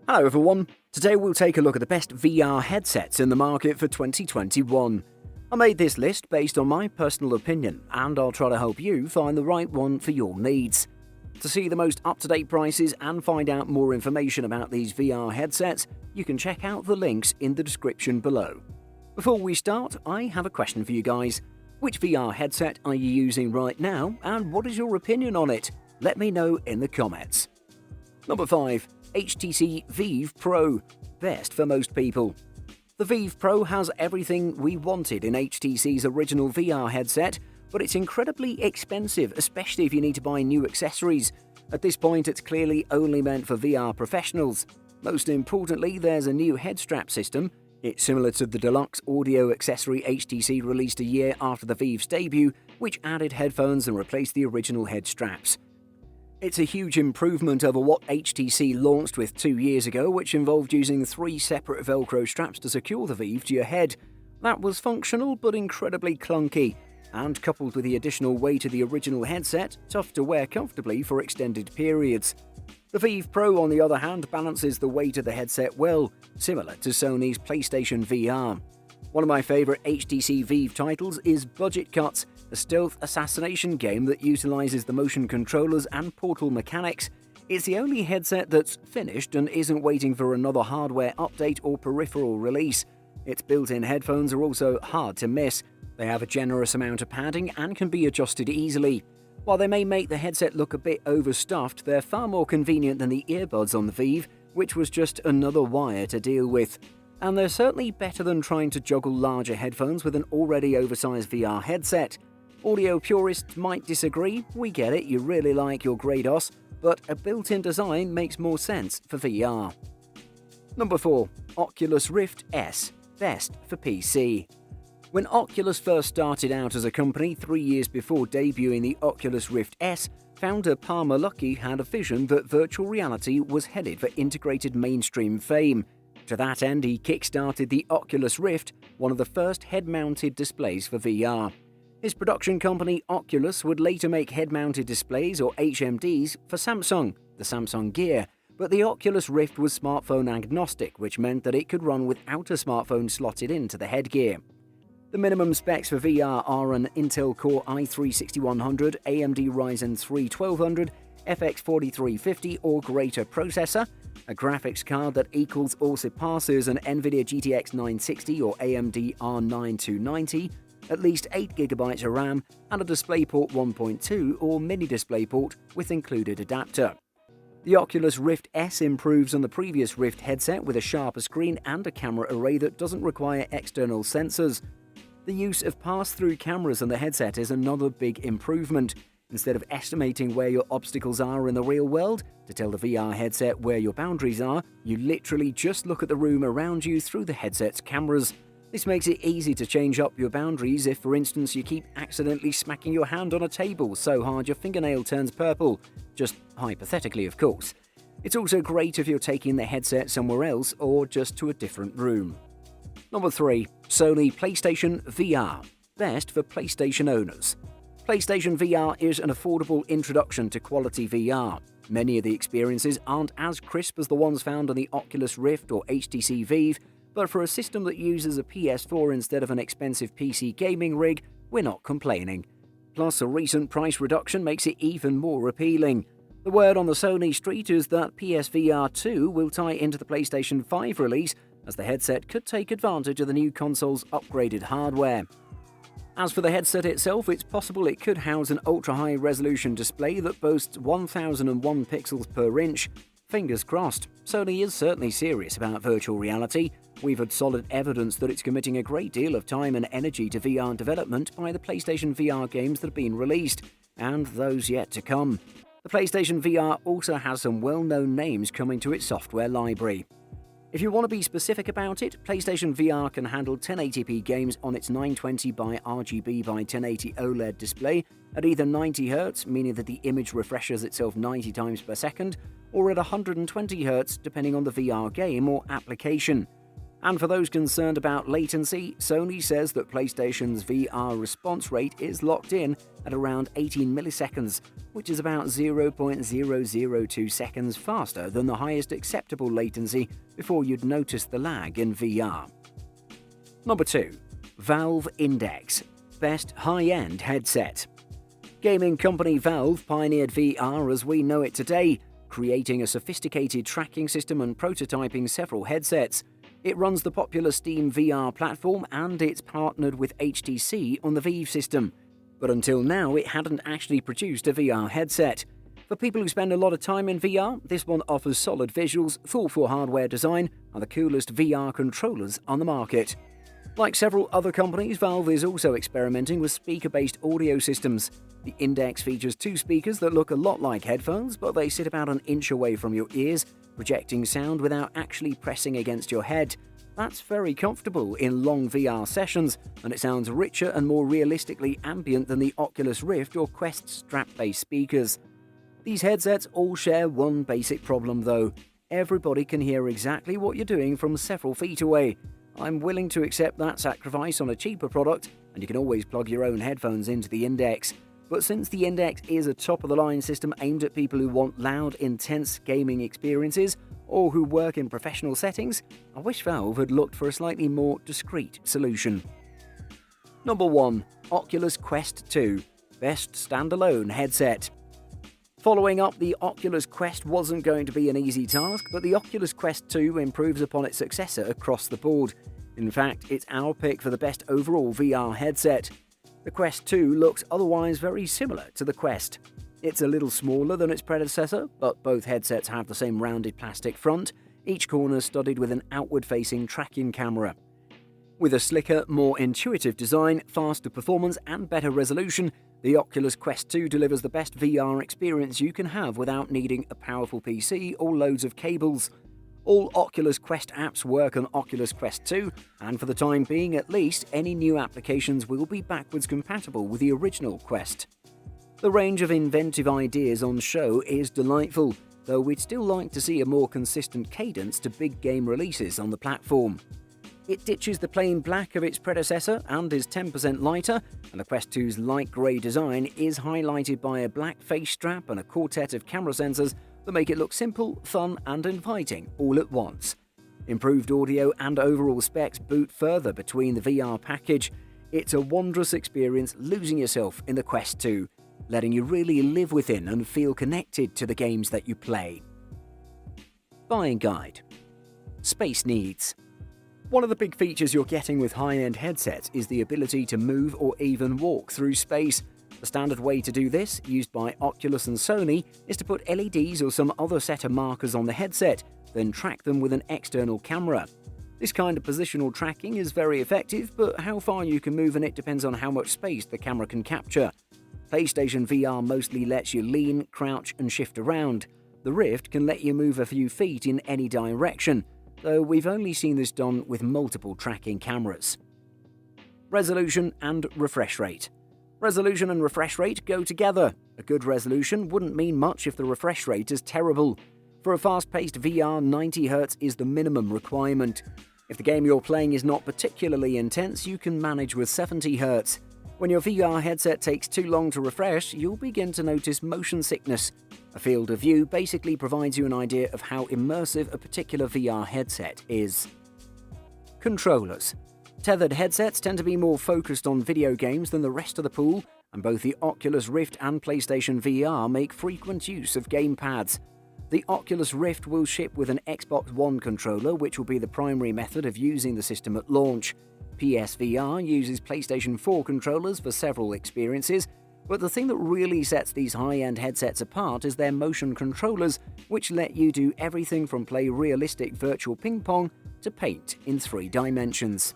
Hello everyone, today we'll take a look at the best VR headsets in the market for 2021. I made this list based on my personal opinion and I'll try to help you find the right one for your needs. To see the most up-to-date prices and find out more information about these VR headsets, you can check out the links in the description below. Before we start, I have a question for you guys. Which VR headset are you using right now and what is your opinion on it? Let me know in the comments. Number 5. HTC Vive Pro. Best for most people. The Vive Pro has everything we wanted in HTC's original VR headset, but it's incredibly expensive, especially if you need to buy new accessories. At this point, it's clearly only meant for VR professionals. Most importantly, there's a new head strap system. It's similar to the deluxe audio accessory HTC released a year after the Vive's debut, which added headphones and replaced the original head straps. It's a huge improvement over what HTC launched with 2 years ago, which involved using 3 separate Velcro straps to secure the Vive to your head. That was functional but incredibly clunky, and coupled with the additional weight of the original headset, tough to wear comfortably for extended periods. The Vive Pro, on the other hand, balances the weight of the headset well, similar to Sony's PlayStation VR. One of my favourite HTC Vive titles is Budget Cuts, a stealth assassination game that utilises the motion controllers and Portal mechanics. It's the only headset that's finished and isn't waiting for another hardware update or peripheral release. Its built-in headphones are also hard to miss. They have a generous amount of padding and can be adjusted easily. While they may make the headset look a bit overstuffed, they're far more convenient than the earbuds on the Vive, which was just another wire to deal with. And they're certainly better than trying to juggle larger headphones with an already oversized VR headset. Audio purists might disagree, we get it, you really like your Grados, but a built-in design makes more sense for VR. Number 4. Oculus Rift S. Best for PC. When Oculus first started out as a company 3 years before debuting the Oculus Rift S, founder Palmer Luckey had a vision that virtual reality was headed for integrated mainstream fame. To that end, he kickstarted the Oculus Rift, one of the first head-mounted displays for VR. His production company Oculus would later make head-mounted displays, or HMDs, for Samsung, the Samsung Gear, but the Oculus Rift was smartphone agnostic, which meant that it could run without a smartphone slotted into the headgear. The minimum specs for VR are an Intel Core i3-6100, AMD Ryzen 3 1200, FX 4350 or greater processor, a graphics card that equals or surpasses an NVIDIA GTX 960 or AMD R9 290, at least 8GB of RAM, and a DisplayPort 1.2 or mini DisplayPort with included adapter. The Oculus Rift S improves on the previous Rift headset with a sharper screen and a camera array that doesn't require external sensors. The use of pass-through cameras on the headset is another big improvement. Instead of estimating where your obstacles are in the real world, to tell the VR headset where your boundaries are, you literally just look at the room around you through the headset's cameras. This makes it easy to change up your boundaries if, for instance, you keep accidentally smacking your hand on a table so hard your fingernail turns purple. Just hypothetically, of course. It's also great if you're taking the headset somewhere else or just to a different room. Number 3. Sony PlayStation VR. Best for PlayStation owners. PlayStation VR is an affordable introduction to quality VR. Many of the experiences aren't as crisp as the ones found on the Oculus Rift or HTC Vive, but for a system that uses a PS4 instead of an expensive PC gaming rig, we're not complaining. Plus, a recent price reduction makes it even more appealing. The word on the Sony street is that PSVR 2 will tie into the PlayStation 5 release, as the headset could take advantage of the new console's upgraded hardware. As for the headset itself, it's possible it could house an ultra-high resolution display that boasts 1001 pixels per inch. Fingers crossed. Sony is certainly serious about virtual reality. We've had solid evidence that it's committing a great deal of time and energy to VR development by the PlayStation VR games that have been released, and those yet to come. The PlayStation VR also has some well-known names coming to its software library. If you want to be specific about it, PlayStation VR can handle 1080p games on its 920 by RGB by 1080 OLED display at either 90Hz, meaning that the image refreshes itself 90 times per second, or at 120Hz, depending on the VR game or application. And for those concerned about latency, Sony says that PlayStation's VR response rate is locked in at around 18 milliseconds, which is about 0.002 seconds faster than the highest acceptable latency before you'd notice the lag in VR. Number 2. Valve Index Best High-End Headset. Gaming company Valve pioneered VR as we know it today, creating a sophisticated tracking system and prototyping several headsets. It runs the popular Steam VR platform and it's partnered with HTC on the Vive system. But until now, it hadn't actually produced a VR headset. For people who spend a lot of time in VR, this one offers solid visuals, thoughtful hardware design, and the coolest VR controllers on the market. Like several other companies, Valve is also experimenting with speaker-based audio systems. The Index features 2 speakers that look a lot like headphones, but they sit about an inch away from your ears, projecting sound without actually pressing against your head. That's very comfortable in long VR sessions, and it sounds richer and more realistically ambient than the Oculus Rift or Quest strap-based speakers. These headsets all share one basic problem though. Everybody can hear exactly what you're doing from several feet away. I'm willing to accept that sacrifice on a cheaper product, and you can always plug your own headphones into the Index. But since the Index is a top-of-the-line system aimed at people who want loud, intense gaming experiences, or who work in professional settings, I wish Valve had looked for a slightly more discreet solution. Number 1. Oculus Quest 2 Best Standalone Headset. Following up the Oculus Quest wasn't going to be an easy task, but the Oculus Quest 2 improves upon its successor across the board. In fact, it's our pick for the best overall VR headset. The Quest 2 looks otherwise very similar to the Quest. It's a little smaller than its predecessor, but both headsets have the same rounded plastic front, each corner studded with an outward-facing tracking camera. With a slicker, more intuitive design, faster performance, and better resolution, the Oculus Quest 2 delivers the best VR experience you can have without needing a powerful PC or loads of cables. All Oculus Quest apps work on Oculus Quest 2, and for the time being at least, any new applications will be backwards compatible with the original Quest. The range of inventive ideas on show is delightful, though we'd still like to see a more consistent cadence to big game releases on the platform. It ditches the plain black of its predecessor and is 10% lighter, and the Quest 2's light grey design is highlighted by a black face strap and a quartet of camera sensors that make it look simple, fun and inviting all at once. Improved audio and overall specs boot further between the VR package. It's a wondrous experience losing yourself in the Quest 2, letting you really live within and feel connected to the games that you play. Buying guide. Space needs. One of the big features you're getting with high-end headsets is the ability to move or even walk through space. The standard way to do this, used by Oculus and Sony, is to put LEDs or some other set of markers on the headset, then track them with an external camera. This kind of positional tracking is very effective, but how far you can move in it depends on how much space the camera can capture. PlayStation VR mostly lets you lean, crouch and shift around. The Rift can let you move a few feet in any direction, though we've only seen this done with multiple tracking cameras. Resolution and refresh rate. Resolution and refresh rate go together. A good resolution wouldn't mean much if the refresh rate is terrible. For a fast-paced VR, 90Hz is the minimum requirement. If the game you're playing is not particularly intense, you can manage with 70Hz. When your VR headset takes too long to refresh, you'll begin to notice motion sickness. A field of view basically provides you an idea of how immersive a particular VR headset is. Controllers. Tethered headsets tend to be more focused on video games than the rest of the pool, and both the Oculus Rift and PlayStation VR make frequent use of gamepads. The Oculus Rift will ship with an Xbox One controller, which will be the primary method of using the system at launch. PSVR uses PlayStation 4 controllers for several experiences, but the thing that really sets these high-end headsets apart is their motion controllers, which let you do everything from play realistic virtual ping pong to paint in 3 dimensions.